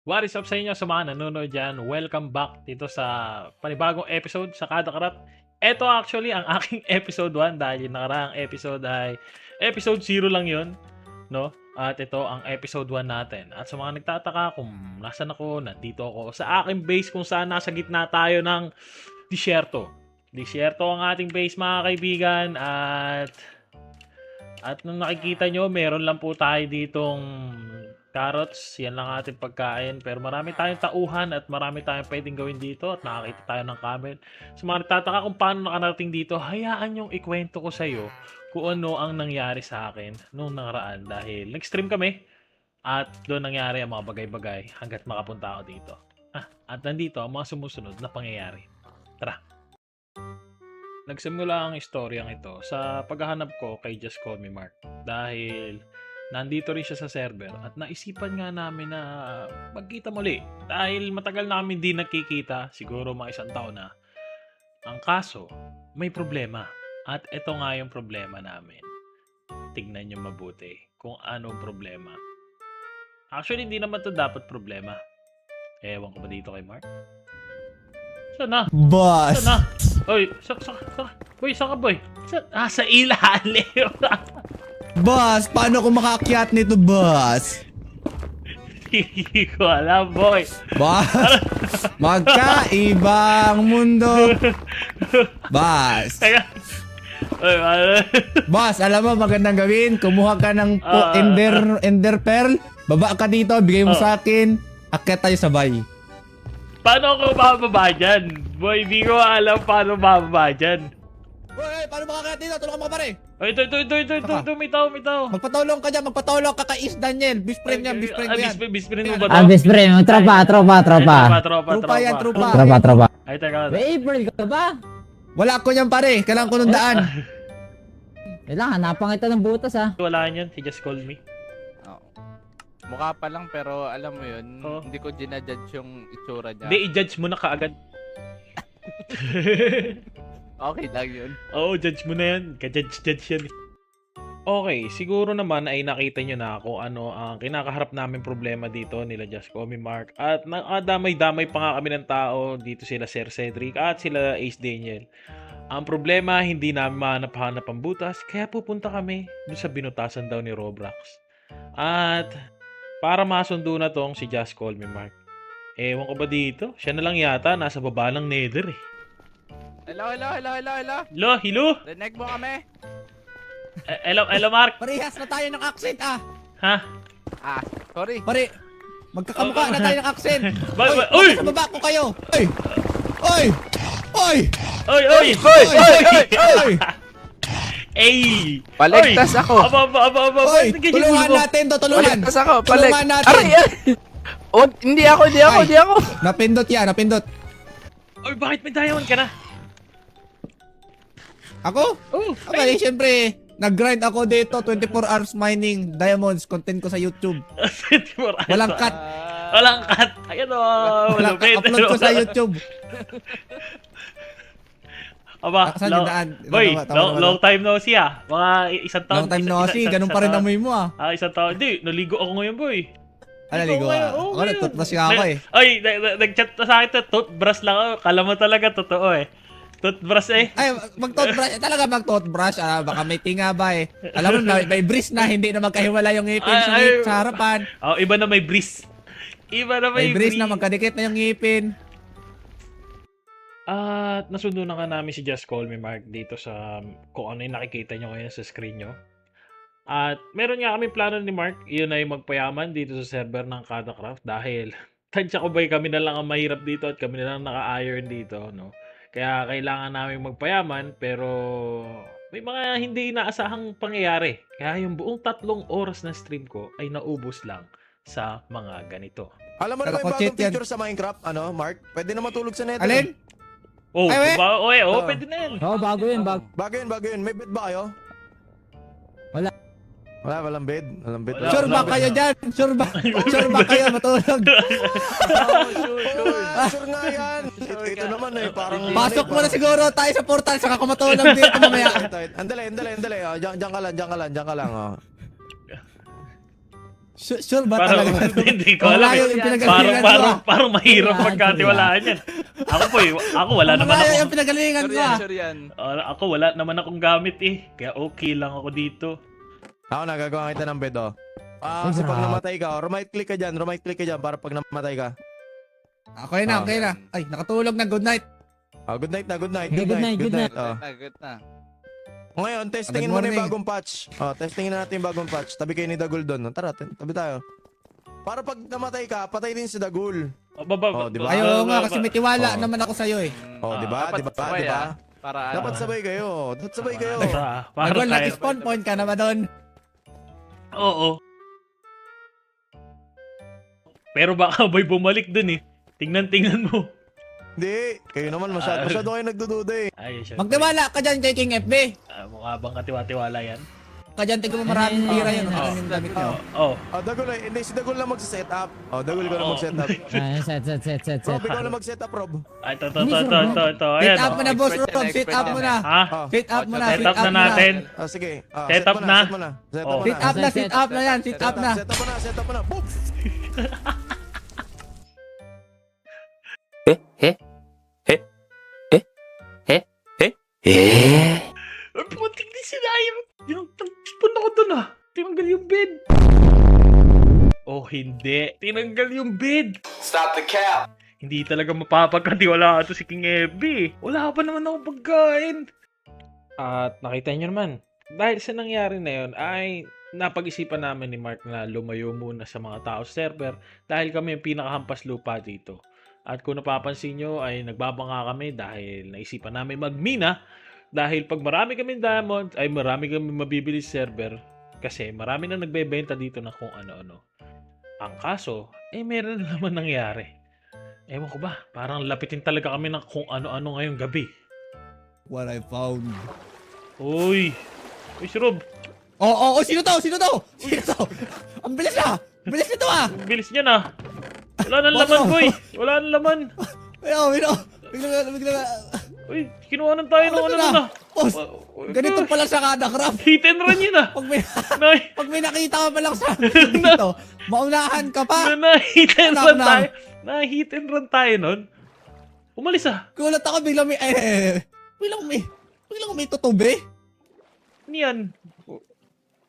What is up sa inyo sa mga nanonood dyan? Welcome back dito sa panibagong episode sa Kada Karat. Ito actually ang aking episode 1 dahil yung nakaraang episode ay episode 0 lang yun, no? At ito ang episode 1 natin. At sa mga nagtataka kung nasan ako, nandito ako sa aking base kung saan nasa gitna tayo ng disyerto. Disyerto ang ating base mga kaibigan at nung nakikita nyo, meron lang po tayo ditong carrots. Yan lang ating pagkain. Pero marami tayong tauhan at marami tayong pwedeng gawin dito at nakakita tayo ng camel. So mga nagtataka kung paano nakarating dito, hayaan yung ikwento ko sa iyo kung ano ang nangyari sa akin nung nakaraan. Dahil nag-stream kami at doon nangyari ang mga bagay-bagay hanggat makapunta ako dito. At nandito ang mga sumusunod na pangyayari. Tara! Nagsimula ang istoryang ito sa paghahanap ko kay Just Call Me Mark dahil nandito rin siya sa server at naisipan nga namin na magkita muli dahil matagal namin di nakikita, siguro mga isang taon na. Ang kaso, may problema at ito nga yung problema namin. Tignan nyo mabuti kung anong problema. Actually, hindi naman to dapat problema. Ewan ko ba dito kay Mark? Saan na? Boss! Saan na? Oy, boy, saan ka boy? Sa ilalim. Boss! Paano ko makaakyat nito, boss? Hindi ko alam, boy. Boss! Magkaibang mundo! Boss! Teka. Oy, Boss, alam mo magandang gawin? Kumuha ka ng ender pearl, baba ka dito, bigay mo sa akin, akyat tayo sabay. paano ako bababa dyan? Boy, di ko alam paano bababa dyan. Boy, paano makaakyat dito? Tulungan mo ka pare! Oy, ito, may tao. Magpatulong ka dyan, magpatulong ka kay Is Daniel. Best friend yan, best friend ko yan. Best friend mo ba to? Best friend. Tropa. Tropa yan, tropa. Tropa. Ay, teka. May April ka ba? Wala ko yan pare, kailangan ko ng daan. Kailangan, napangita ng butas ha. Wala yan, he just called me. Mukha pa lang pero alam mo yun, Oo. hindi ko ginajudge yung itsura niya. Hindi, i-judge mo na kaagad. Okay lang yun. Oo, judge mo na yan. Ka-judge yan. Okay, siguro naman ay nakita nyo na kung ano ang kinakaharap namin problema dito nila Just Call Me Mark. At nakadamay-damay pa nga kami ng tao. Dito sila Sir Cedric at sila Ace Daniel. Ang problema, hindi namin mahanap-hanap ang butas. Kaya pupunta kami doon sa binutasan daw ni Roblox. At para masundo na tong si Just Call Me Mark. Ewan ko ba dito? Siya na lang yata nasa baba ng nether eh. Hello. Hello? Rinig mo kami? Hello Mark? Parehas na tayo ng accent ah. Ha? Sorry. Pare, magkakamukha na tayo ng accent. Uy! Sa baba ko kayo. Oy! Oy! Oy! Oy! Ey! Paligtas ako. Aba. Oy! Ganyan Tulungan mo. natin to, tulungan. Paligtas ako. Tulungan natin. Aray! Oh, hindi ako. Napindot yan, napindot. Oy, bakit may diamond ka na? Ako? Oh, Okay, syempre, nag-grind ako dito, 24 hours mining diamonds, content ko sa YouTube. 24 hours. Walang cut. Walang cut. Ayan o. Walang upload ko sa YouTube. Aba, Saan yung daan? boy, Tama. long time no see ah. Mga isang taon. Long time no see, ganun pa rin amoy mo ah. Isang taon. Hindi, naligo ako ngayon boy. Ligo ah. Oo, Ako nagtutbrush nga ako eh. Oy, nag-chat na sa akin to, toothbrush lang ako. Kala mo talaga totoo eh. Toothbrush eh. Ay, mag-toothbrush. Talaga mag-toothbrush. Baka may tinga ba eh. Alam mo, may breeze na, hindi na magkahiwala yung ngipin sa harapan. Oh, iba na may breeze. May breeze na, magkadikit na yung ngipin. At nasundo na ka namin si Just Call Me Mark dito sa kung ano yung nakikita nyo ngayon sa screen nyo. At meron nga kami plano ni Mark, yun ay magpayaman dito sa server ng Kadacraft dahil tansya ko ba kami na lang ang mahirap dito at kami na lang naka-iron dito, no? Kaya kailangan namin magpayaman pero may mga hindi inaasahang pangyayari. Kaya yung buong 3 oras na stream ko ay naubos lang sa mga ganito. Alam mo na ba yung bagong feature sa Minecraft, Mark? Pwede na matulog sa nether. Alin? Oh, Ay, pwede na yan. Oo, bago yun. Bago yun. May bed ba kayo? Wala. Walang bed. Walang bed. Wala. Sure ba kayo dyan? Sure ba kayo matulog? Sure nga yan. Ito naman parang... Pasok mo na siguro tayo sa portal, saka ko matulog dito mamaya. Andali. Diyan ka lang. Sure ba Parang, talaga? hindi ko alam. Malayo Eh. yung pinagalingan Parang mahirap Yan, pagkatiwalaan yan. Ako wala naman Malayo ako. yung pinagalingan Sure ko yan, ah. sure yan. Ako wala naman akong gamit eh. Kaya okay lang ako dito. Ako nagagawa kita ng bed, oh. Kasi pag namatay ka, right click ka dyan para pag namatay ka. Okay na, okay na. Ay, nakatulog na. Good night. Good night na, good night. Okay, good night, good night. Oh. Good na. Ngayon, testingin Good mo na yung morning. bagong patch. Testingin na natin yung bagong patch. Tabi kayo ni Dagul doon. Tara, tabi tayo. Para pag namatay ka, patay din si Dagul. Baba. Oh, di ba? Ayaw nga kasi may tiwala Oh. naman ako sa'yo eh. Di ba? Dapat Di ba? sabay, Di ba? ah. Para Dapat sabay kayo. Dapat sabay kayo. Para Agol, tayo. nag-spawn point ka na ba doon? Oo. Pero baka boy bumalik dun eh. Tingnan mo. Hindi. Kayo naman masyado kayo nagdududa eh. Ay, siya. Magtiwala ka dyan kay King FB. Mukha bang katiwa-tiwala yan? Ka dyan, tignan mo maraming pira yun. Ano yung gamit niyo? Oh. Dagul eh. Hindi, si Dagul lang magsiset up. Dagul ko lang magset up. Set. Rob, ikaw lang magset up, Rob. Ay, to. Sit Ayan. up mo na, boss Expert Rob. yan, Sit expert up yan. mo na. Ha? Sit up mo na. Set up na natin. Sige. Set up na. Set mo na. Set Oh. up mo Sit na. up na, sit up na yan. Sit up na. Set up mo na. Set up mo na. Boom! Ay, putik din sila. Yung tipon ako dun ah. Tinanggal yung bed. Oh, hindi. Tinanggal yung bed. Stop the cap! Hindi talaga mapapagkatiwalaan to si King Ebby. Wala pa naman ako pagkain. At nakita nyo naman, dahil sa nangyari na yun, ay napag-isipan namin ni Mark na lumayo muna sa mga tao sa server dahil kami yung pinakahampas lupa dito. At kung napapansin nyo, ay nagbabanga kami dahil naisipan namin magmina dahil pag marami kami diamond, ay marami kami mabibili sa server kasi marami na nagbebenta dito na kung ano-ano. Ang kaso, meron na naman nangyari. Ewan ko ba, parang lapitin talaga kami ng kung ano-ano ngayong gabi. What I found. Uy! Uy, si Rob! Sino to? Sino to? Ang bilis na! Ang bilis nito ah! Ang bilis niya na! Wala nang Boss, laman, oh. boy! Wala nang laman! Bigla. Uy, kinuha nang tayo ng Ano ano na? na! Boss, ganito pala sa kada craft. Hit and run yun ah! Pag may nakita ka pa lang sa dito, maunahan ka pa. Na-hit and Alam run na. tayo! Na-hit and run tayo nun! Umalis ah! Gulat ako biglang may tutubi. Ano yan?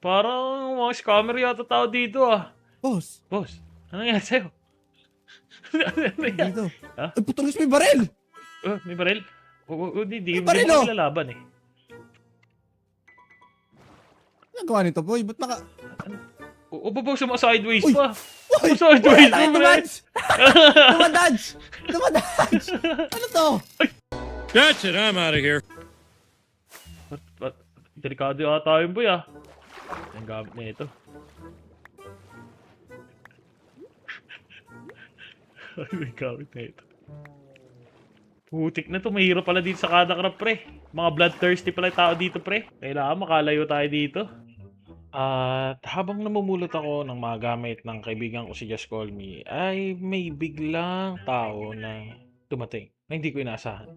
Parang mga scammer yata tao dito ah! Boss, Boss, ano nangyari sa'yo? Ano yan? dito. Ha? Ay, putulis may baril. May baril? Hindi May baril, mo oh. kilalaban eh. Ano nagawa nito, boy? Ba't naka... Babaw sa mga sideways Uy! pa. Boy! Sideways Tayo, mo, pre. Dumadodge! Ano to? That's it. I'm out of here. Delikado yata yung boy ah. Ang gamit niya ito. Ang gamit niya ito. Putik na to. Mahirap pala dito sa Kadakrap, pre. Mga bloodthirsty pala yung tao dito, pre. Kailangan makalayo tayo dito. At habang namumulot ako ng mga gamit ng kaibigan ko si Just Call Me, ay may biglang tao na dumating na hindi ko inaasahan.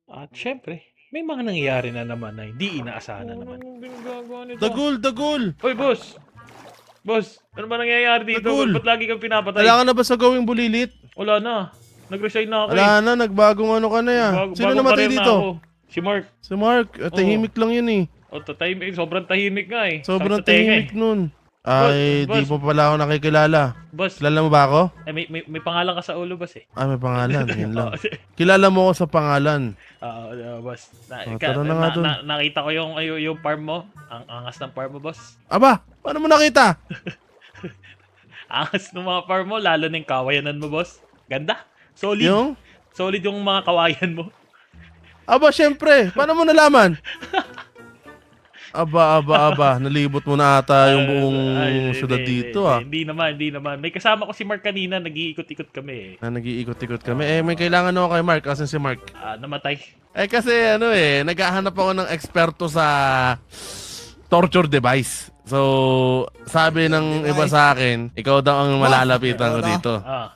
At syempre, may mga nangyayari na naman na hindi inaasahan na naman. Dagul! Hoy, boss! Boss, ano ba nangyayari dito? Dagul! Ba't lagi kang pinapatay? Kailangan na ba sa gawing bulilit? Wala na. Nag-resign na ako Wala na, nagbagong ano ka na yan. Sino bagong namatay career na dito? ako. Si Mark. Si Mark. Tahimik lang yun eh. Tahimik. Sobrang tahimik nga eh. Sobrang Sakit sa tenga tahimik nun. Ay, Boss. di mo pala ako nakikilala. Boss, Kilala mo ba ako? may pangalan ka sa ulo, boss eh. Ay, may pangalan. Yan lang. Kilala mo ako sa pangalan. Boss. Tara na nga dun. Nakita ko yung farm mo. Ang angas ng farm mo, boss. Aba, paano mo nakita? Angas ng mga farm mo, lalo na yung kawayanan mo, boss. Ganda. Solid. Yung? Solid yung mga kawayan mo. Aba, syempre. Paano mo nalaman? Aba. Nalibot mo na ata yung buong syudad dito ah. Hindi naman. May kasama ko si Mark kanina, nag-iikot-ikot kami eh. Nag-iikot-ikot kami. May kailangan ako kay Mark. Asan si Mark? Namatay. Kasi naghahanap ako ng eksperto sa torture device. So, sabi ng iba sa akin, ikaw daw ang malalapitan ko dito.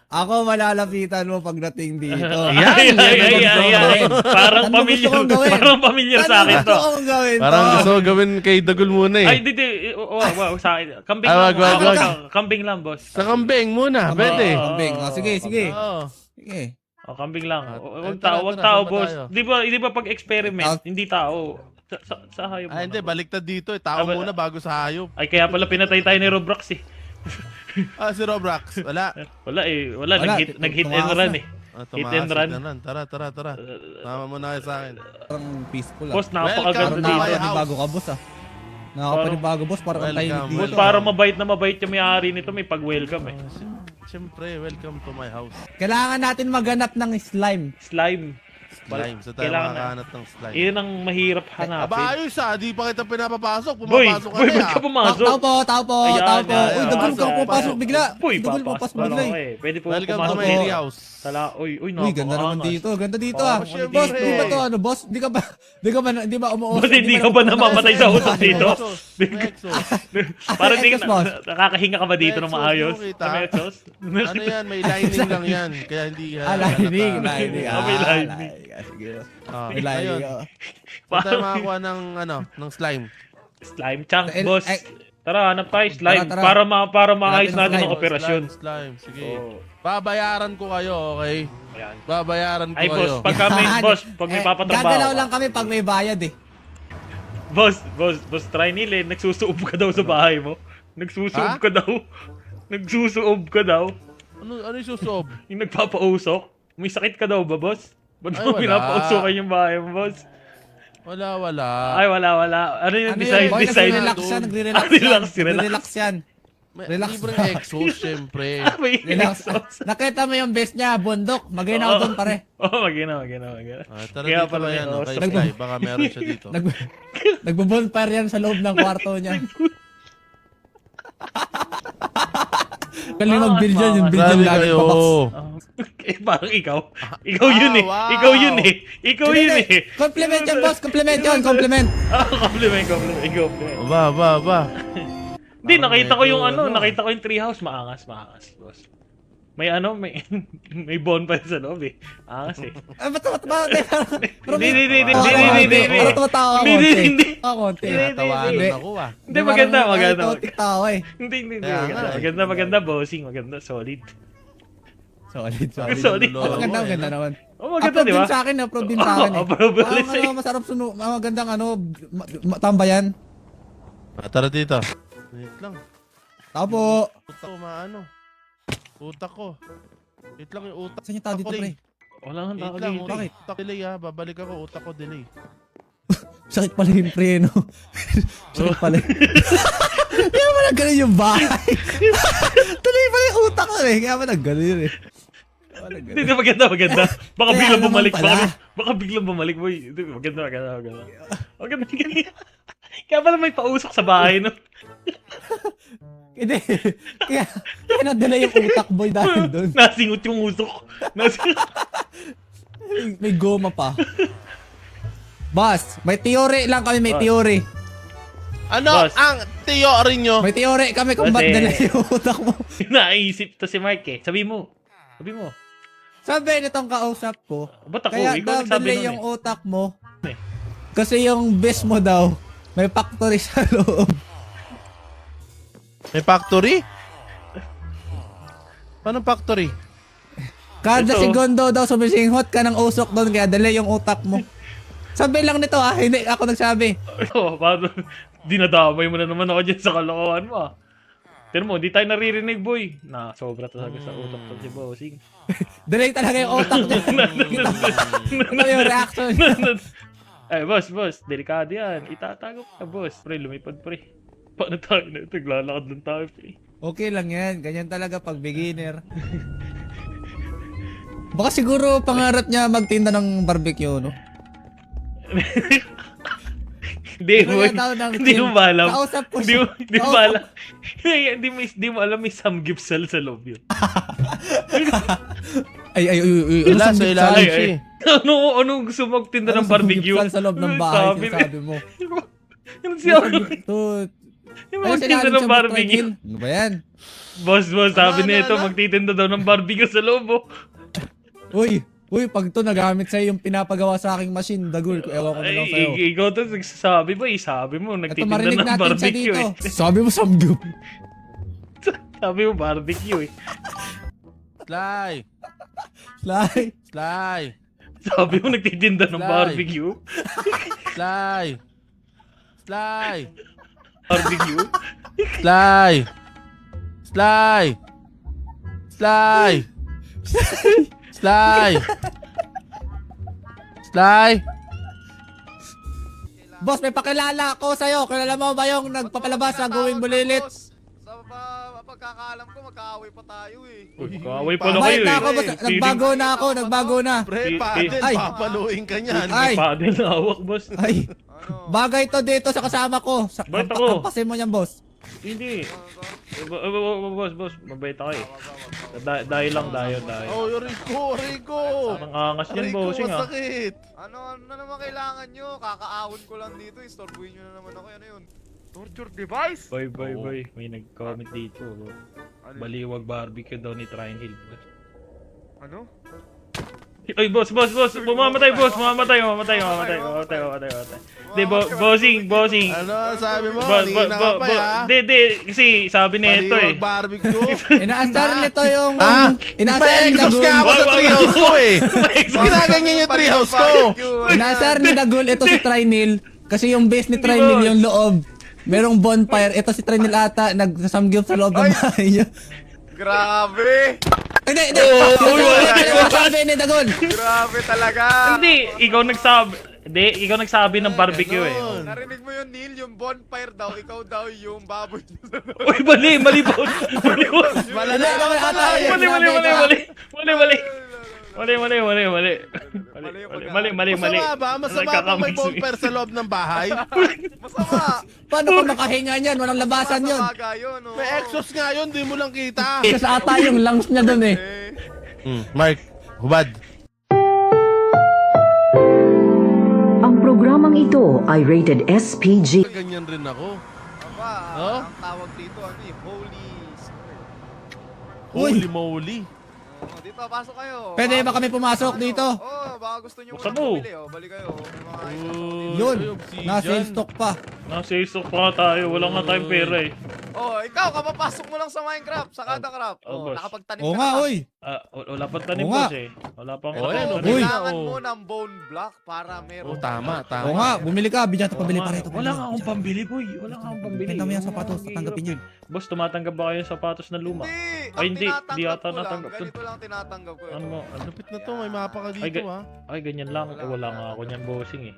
Ako malalapitan mo pagdating dito. Ay, gawin? Parang Ano gusto kong gawin? Parang pamilyar sa akin to. Ano gusto kong gawin? Parang gusto ko gawin kay Dagul muna eh. Ay, di. Wow, sa akin. Kambing Ah, lang. wag. Kambing lang, boss. Sa kambing muna, pwede. Kambing. Sige. Oo. Sige. Kambing lang. Wag tara, tao, sama boss. tayo. Di ba pag experiment, hindi tao. Sa hayop. Ay, hindi, muna. baliktad dito eh. Tao Ah, muna bago sa hayop. Ay, kaya pala pinatay tayo ni Roblox eh. Si Roblox, wala. Wala. Nag-hit and tumakas run na. eh. Hit and run. Tara. Tama mo na kayo sa akin. Parang peaceful ah. Boss, napakaganda Welcome to dito. my house. Nakakapanibago ka, boss ah. Nakakapanibago, boss. Parang ang tahimik Welcome. Boss, dito. para mabait na mabait yung may-ari nito, may pag-welcome eh. Siyempre, welcome to my house. Kailangan natin maghanap ng slime. Slime. Slime. Sa tayo Kailangan makakahanap ng slime. Iyon ang mahirap Aba, hanapin. ayos di pa kita pinapapasok. Boy, Pumapasok ka ba't na ka pumasok? Tao po. Ayan, Uy, dagol ka pasok, pupasok bigla. Uy, Dagol papasok papasok pa bigla lang eh. eh. Pwede po Welcome to pumasok my dito. house. Uy, Uy, ganda naman dito. Ganda dito ah. Syempre. Boss, di ba to ano, boss? Di ba umuusok? Boss, hindi ka ba namamatay sa utak dito? Nexus. Parang di ka Exos, boss. nakakahinga ka ba dito ng Exos, maayos? kita. Ano Exos? Ano yan? May lining lang yan. Kaya hindi Lining. May lining. Sige. Ayun. May lining. Saan tayo makakuha ng slime? Slime chunk, Eh, boss. eh, Tara, hanap tayo slime Tara. para maayos Hanapin natin ng ang operasyon. Slime. Sige. Oo. Babayaran ko kayo, okay? Ayan. Babayaran ko Ay, kayo. boss, pagka may Yan. boss, pag may papatrabaho. Gagalaw ka. lang kami pag may bayad eh. Boss, try nila, nagsusuob ka daw sa bahay mo. Nagsusuob Ha? ka daw. Nagsusuob ka daw. Ano yung susob? Yung nagpapausok. May sakit ka daw ba, boss? Ba't Ay, mo wala. pinapausokan yung bahay mo, boss? Wala. Ay, wala. Ano yung Ano design? yun? Boy, Design. nagre-relax yan. Relax. Nagre-relax yan. May Relax libreng lang. exos, syempre. May Relax. exhaust. Nakita mo yung base niya, bundok. Maginaw doon pare. Magina. Tara Kaya dito pala ba may yan? exhaust. Kay Sky, baka meron siya dito. Nagbo-bonfire yan sa loob ng kwarto niya. Kali mag-build yan, yung build Grabe yung lagi kayo. pa box. Parang ikaw. Ikaw yun eh. wow. Ikaw yun eh. Ikaw yun eh. Compliment yan boss, compliment yun, compliment. Compliment. Ba. Hindi, nakita ko yung medyo, nakita ko yung treehouse. Maangas, boss. May may bonfire sa loob eh. Angas eh. Ba't Hindi. Parang tumatawa ako konti. Hindi. Ako konti. Natawanan ako Hindi, maganda. Tawa eh. Hindi. Kaya nga, Maganda, bossing. Maganda, solid. Solid. Lolo Maganda, mo, maganda no? naman. Maganda, Approve di ba? din sa akin, approve din sa akin eh. Approve din sa akin. Masarap suno, magandang tambayan. Tara dito. Wait lang. Tao po. Utak ko maano. Utak ko. Wait lang yung utak. Saan yung tao dito pre? Wala nga Wait tao lang. dito. Bakit? Utak delay Babalik ako. Utak ko delay. Sakit pala yung pre, no? Sakit pala. Kaya mo naggaling yung bahay. Tuloy pala yung utak ko eh. Kaya mo naggaling yun eh. Hindi, maganda. Baka Kaya biglang naman bumalik. pala. Baka biglang bumalik, boy. Hindi, maganda. Maganda. Kaya pala may pausok sa bahay, no? Hindi. Kaya nadala yung utak boy dahil doon. Nasingot yung usok. May goma pa. Boss, may theory lang kami, may theory. Ano Boss. ang theory nyo? May theory kami kung ba't Kasi- dala yung utak mo. Naisip to si Mark eh. Sabi mo. Sabi nitong kausap ko, Ba't ako? kaya Ikaw daw nagsabi dala nun yung eh. utak mo. Eh. Kasi yung base mo daw, may factory sa loob. May factory? Paano factory? Kada Ito. segundo daw sumisinghot ka ng usok doon kaya dala yung utak mo. Sabi lang nito hindi ako nagsabi. Paano? Dinadamay mo na naman ako dyan sa kalokohan mo ah. Pero mo, di tayo naririnig, boy. Sobra talaga sa utak to si Bossing. Dala talaga yung utak niya. Ito yung reaction niya. Ay, boss, delikado yan. Itatago ka, boss. Pre, lumipad, pre. Paano tayo na ito? Naglalakad lang tayo, pre. Okay lang yan. Ganyan talaga pag beginner. Baka siguro pangarap niya magtinda ng barbecue, no? Hindi mo, Kaya tao ng hindi chill. mo ba alam? Kausap ko Hindi siya. mo, hindi mo ba alam? Hindi mo alam may samgipsal sa loob yun. Ay. Wala, Ano sa sandip ilalim Ay, siya eh. Anong gusto magtinda ng barbecue? Sa loob ng bahay, Sabi sinasabi mo. Yun siya. To, Yung Ano magtitinda sinabi ng siya, Boss barbecue. Trigil? Ano ba yan? Boss, sabi Ano, nito, ano? magtitinda daw ng barbecue sa loob, oh. Uy, pag to nagamit sa'yo yung pinapagawa sa aking machine, Dagul, ewan ko na lang sa'yo. Ikaw to nagsasabi ba, sabi mo, Ito, nagtitinda marinig ng natin siya barbecue, dito. eh. Sabi mo samgyup. Sabi mo, barbecue, eh. Sly! Sly. Sly! Sabi mo, nagtitinda ng Sly. barbecue. Sly! Sly! Barbecue? Sly! Sly! Sly! Sly! Sly! Boss, may pakilala ako sa'yo. Kilala mo ba yung nagpapalabas sa Going Bulilit? Sa pagkakaalam ko, magkaaway pa tayo eh. Uy, kaaway pa na Bayad kayo, na eh. ako, boss. Nagbago na. Pre, Pi- Padel, ay. papaluin ka niyan. Ay, Padel na hawak, boss. ay. Ano? Bagay to dito sa kasama ko. Bakit ako? Kampasin mo yan, boss. Hindi. Boss, mabait ako, eh. Dahil lang, dayo. Oh, Rico! Ang angas yan, Rico, bossing, ah. masakit! Ano naman kailangan nyo? Kakaahon ko lang dito, istorbuhin nyo na naman ako. Ano yun? Torture device? Boy. May nag-comment dito. Baliwag barbecue daw ni Trine Hill, boss. Ano? Ay, boss. Mamamatay. Di, bossing. Ano sabi mo? Boss, Hindi na ka pa ya? Di, kasi sabi nito, eh. Baliwag barbecue? Inaasar nito yung... Ah? Inaasar ni Pa-exhaust Dagul. nga ako sa treehouse ko eh! Ginaganyan yung treehouse ko! Inaasar ni Dagul. Ito si Trinil. Kasi yung base ni Trinil yung loob. Merong bonfire. Ito si Trinil ata. Nagsasamgyup sa loob ng bahay niya. Grabe! Hindi. Uy, Sabi ni Dagul. Grabe talaga! Hindi, ikaw nagsabi ng barbecue, eh. Narinig mo yun, Neil? Yung bonfire daw, ikaw daw yung baboy nyo. Uy, mali, boss. Mali. Mali. Masama ba? Masama ba may bonfire sa loob ng bahay? Masama! Paano ka makahinga niyan? Walang labasan yun. Masama yun, no? May exhaust nga yun, di mo lang kita. Kasi ata yung lungs niya dun eh. Mark, hubad. Ang programang ito ay rated SPG. Ganyan rin ako. Aba, Oh? ang tawag dito, ano eh, Holy Square. Holy moly. Dito, pasok kayo. Pwede Baka ba kami gusto pumasok nyo, dito? baka gusto nyo Buksan munang mo. bumili, balik kayo. May mga items ako dito. Yun. Ay, obsidian. Nasa stock pa. Nasa isok pa nga tayo. Wala nga tayong pera, eh. Ikaw, kapapasok mo lang sa Minecraft, sa Kada Craft. boss. Nakapagtanim Oo ka nga, na. oy. Wala pang tanim, Oo nga. boss, eh. Wala pang Oh, ayan, tanim. Uy. Kailangan Oh. mo ng bone block para meron. Tama. Oo nga, bumili ka. Bigyan Oo pabili nga. pa rito. Wala nga akong pambili, boy. Wala nga akong pambili. Benta mo yung Oo, sapatos, ang tatanggapin hirap, yan. eh. Boss, tumatanggap ba kayo ng sapatos na luma? Hindi! Ay, hindi. Di yata Ang tinatanggap ko lang, natanggap. ganito lang tinatanggap ko. Ano mo? Ano? Lupit na to, may mapa ka Ay, dito ha. Ay, ganyan lang. Wala nga ako niyan, bossing, eh.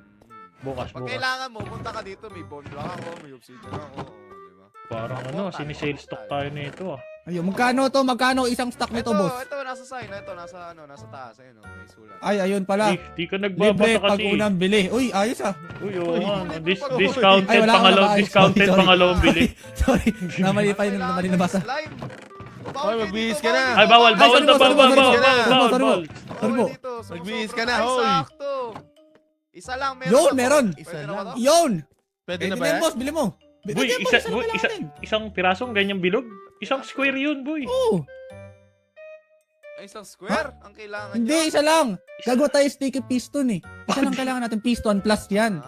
Bukas. Pag kailangan mo, punta ka dito, may bone block ako, may obsidian ako. Diba? Parang sinisale stock tayo nito, ah. Ayun, magkano to? Magkano isang stock nito, boss? Ito, nasa sign. Ito, nasa taas. Ayun, may sulat. Ay, ayun pala. Di ka Libre nagbabasa pag kasi. unang bili. Uy, ayos ah. Uy, oo nga. Ay, Discounted wala akong nabasa. discounted Sorry. pangalawang bili. Sorry. Namali pa yun. Namali nabasa. Hoy, magbihis ka na. Ay, bawal Ay, sorry po, sorry po, sorry po. Sorry po. Sorry po. Magbihis ka na, Ay, hoy. sakto. Isa lang, meron. Yun, ako. meron. Pwede Isa na lang. ba to? Yun! Pwede Eh, na di ba yan, yan? boss. Bili mo. Bili Boy, mo, isang pirasong ganyang bilog? Isang square yun, boy. Oo. Ay, isang square? Ang kailangan Hindi, nyo? isa lang. Gagawa tayo sticky piston eh. Isa lang kailangan natin piston plus yan.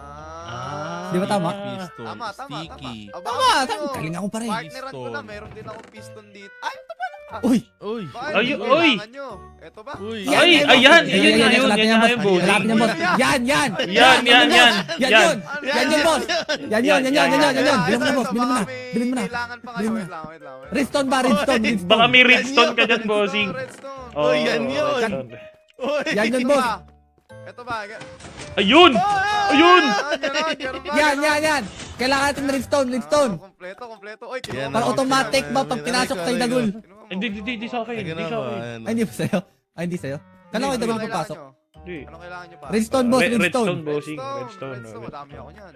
Di ba tama? Pistol, Tama. sticky. Aba, Tama, gusto nyo. galing ako pa rin. Partneran ko na, Piston. meron din akong piston dito. Ay, ito pala. Uy, Uy. Baka Ay, ito uy. kailangan nyo. Ito ba? Uy. Yan, Ay, yan, ayan, yan, yun yan, na yan, yun, kalapin yan yan, na boss. yun, boss. Kalapin yan, boss. Yan. Yan, Yan, yan. yan, yan, Yan. boss. Yan yun. Bilhin mo na, boss. Bilhin mo na. Bilhin mo na. Kailangan pa Bilhin kayo. mo Wait na. lang, wait lang. Redstone ba? Redstone. Baka may redstone ka dyan, bossing. Redstone. Oh, yan yun. redstone. Uy. Yan yun, Ito boss. ba? Ito ba? Ayun! Ayun! Yan. Kailangan natin ng redstone. Kompleto. Oy, Yan Para na. automatic ba pag pinasok sa dagul? Hindi sa akin, hindi sa akin. Ay, hindi pa sa'yo. Ay, hindi sa'yo. Kailangan ko yung dagul papasok. Hindi. Anong kailangan nyo pa? Redstone, boss. Redstone, Redstone. bossing. Redstone. Madami ako niyan.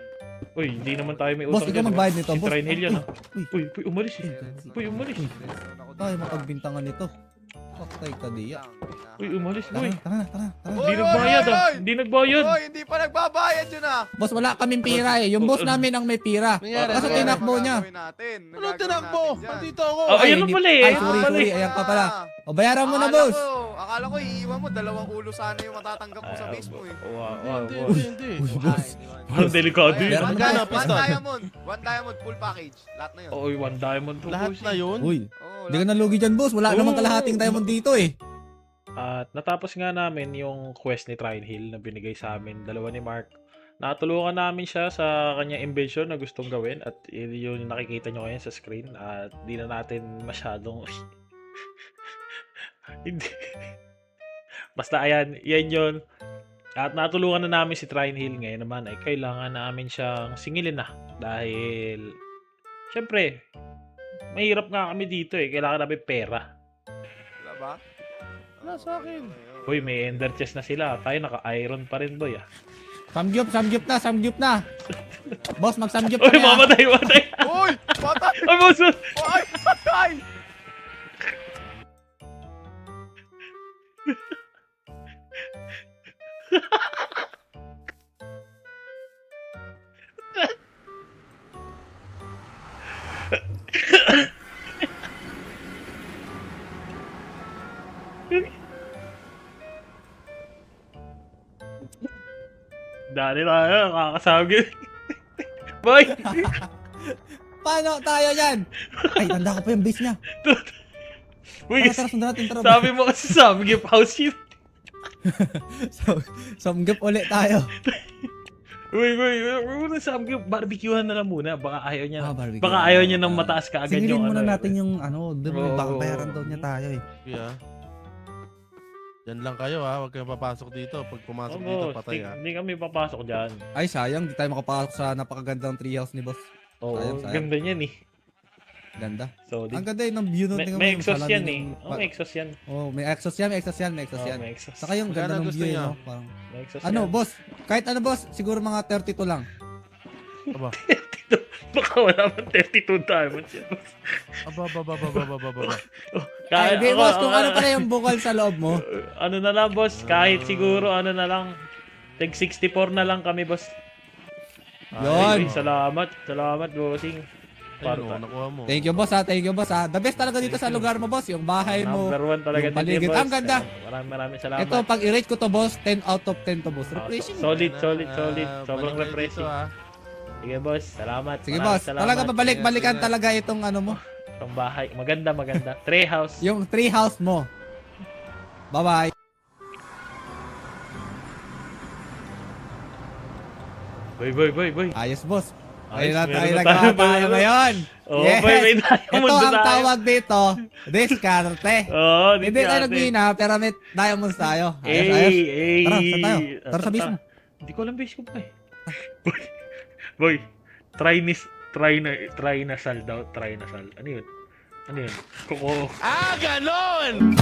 Uy, hindi naman tayo may utang Boss, ikaw magbayad nito, Si boss. Trine Hill yan, ah. Uy. Uy, umalis eh. Uy, umalis. Redstone ako dito. Tayo mapagbintangan nito. Patay ka diya. Uy, umalis, Tara, boy. tara. Hindi nagbayad ah. Hindi nagbayad. Hoy, hindi pa nagbabayad yun ah. Boss, wala kaming pira eh. Yung boss namin ang may pira. Nangyari, Kaso nangyari. tinakbo niya. Ano tinakbo? Nandito ako. Oh, ayun na hindi- pala eh. Ay, Ayun na pala sorry. eh. Ayan ka pala. O, bayaran mo na, boss. Akala ko iiwan mo, 2 ulo sana yung matatanggap mo sa base mo eh. Wow, Hindi, wow. hindi. Uy, boss. Parang delikado yun. Meron Magkano, na, pistol? One diamond, full package. Lahat na yun. Oy, 1 diamond to. Lahat boss. na yun? Uy, Oo, hindi ka nalugi dyan, boss. Wala namang kalahating diamond dito eh. At natapos nga namin yung quest ni Trine Hill na binigay sa amin, dalawa ni Mark. Natulungan namin siya sa kanyang invention na gustong gawin at yun yung nakikita nyo ngayon sa screen at di na natin masyadong hindi. Basta ayan, yan yun. At natulungan na namin si Trine Hill ngayon naman ay kailangan namin siyang singilin na dahil syempre mahirap nga kami dito eh, kailangan namin pera. Wala ba? Wala sa akin. Uy, may ender chest na sila. Tayo naka-iron pa rin, boy ah. Samgyup na. Boss, magsamgyup Uy, ka na. mamatay. Uy! Patay! Ay, boss! Ay! Patay! Dali tayo, kakasagi. Boy! Paano tayo yan? Ay, tanda ko pa yung base niya. Uy, Tara, sundan natin, tara. sabi mo kasi sabi gift house yun. Samgyup ulit tayo. Uy, sabi barbecuehan na lang muna. Baka ayaw niya. Barbecue. Baka ayaw niya nang mataas ka agad Singilin yung muna ano. natin yung ano, doon may Oo. babayaran daw niya tayo eh. Kaya, yan lang kayo ha. Huwag kayong papasok dito. Pag pumasok dito, patay ha. Hindi kami papasok dyan. Ay, sayang, di tayo makapasok sa napakagandang treehouse ni boss. Oo, Sayang. ganda niyan eh. Ganda. So, Ang ganda eh, ng view nun. may, tingnan mo may yung exhaust salamin yan eh. ng- Oh, may exhaust yan. Oh, may exhaust yan. Oh, may exhaust. Saka yung ganda Magkano ng gusto view, niya? no? Parang, May exhaust ano, yan. boss? Kahit ano, boss? Siguro mga 32 lang. Aba, Baka wala man 32 diamonds yan. aba. Oh, Ay, di, ako, boss, kung ano pala yung bukal sa loob mo. ano na lang, boss. Kahit siguro, ano na lang. Tag 64 na lang kami, boss. Yun. Ay, salamat, bossing. Ayun o, nakuha mo. Thank you, boss, ha. Thank you, boss, ha. The best talaga dito sa lugar mo, boss. Yung bahay mo. Number 1 talaga yung paligid. boss. Ang ganda. Maraming salamat. Ito, pag i-rate ko to, boss, 10 out of 10 to, boss. Ah, Refreshing. solid. Ah, Sobrang balik kayo refreshing. dito, ha. Sige, boss. Salamat. Sige, Maraming boss. salamat. Talaga babalik-balikan Ingat. talaga itong ano mo. Itong bahay. Maganda. Treehouse. Yung treehouse mo. Bye-bye. Boy. Ayos, boss. Ayos, Ayun na meron tayo na nagkakatayo tayo. ngayon. Oh, boy, may diamond Ito na ang tayo. tawag dito, diskarte. Oo, Hindi tayo nag-wina, pero may diamonds tayo. Ayos, ayos. Tara, saan tayo? Tara sa base mo. Hindi ko alam base ko pa eh. Boy, try na sal daw. Ano yun? Kuko. Ah, ganon!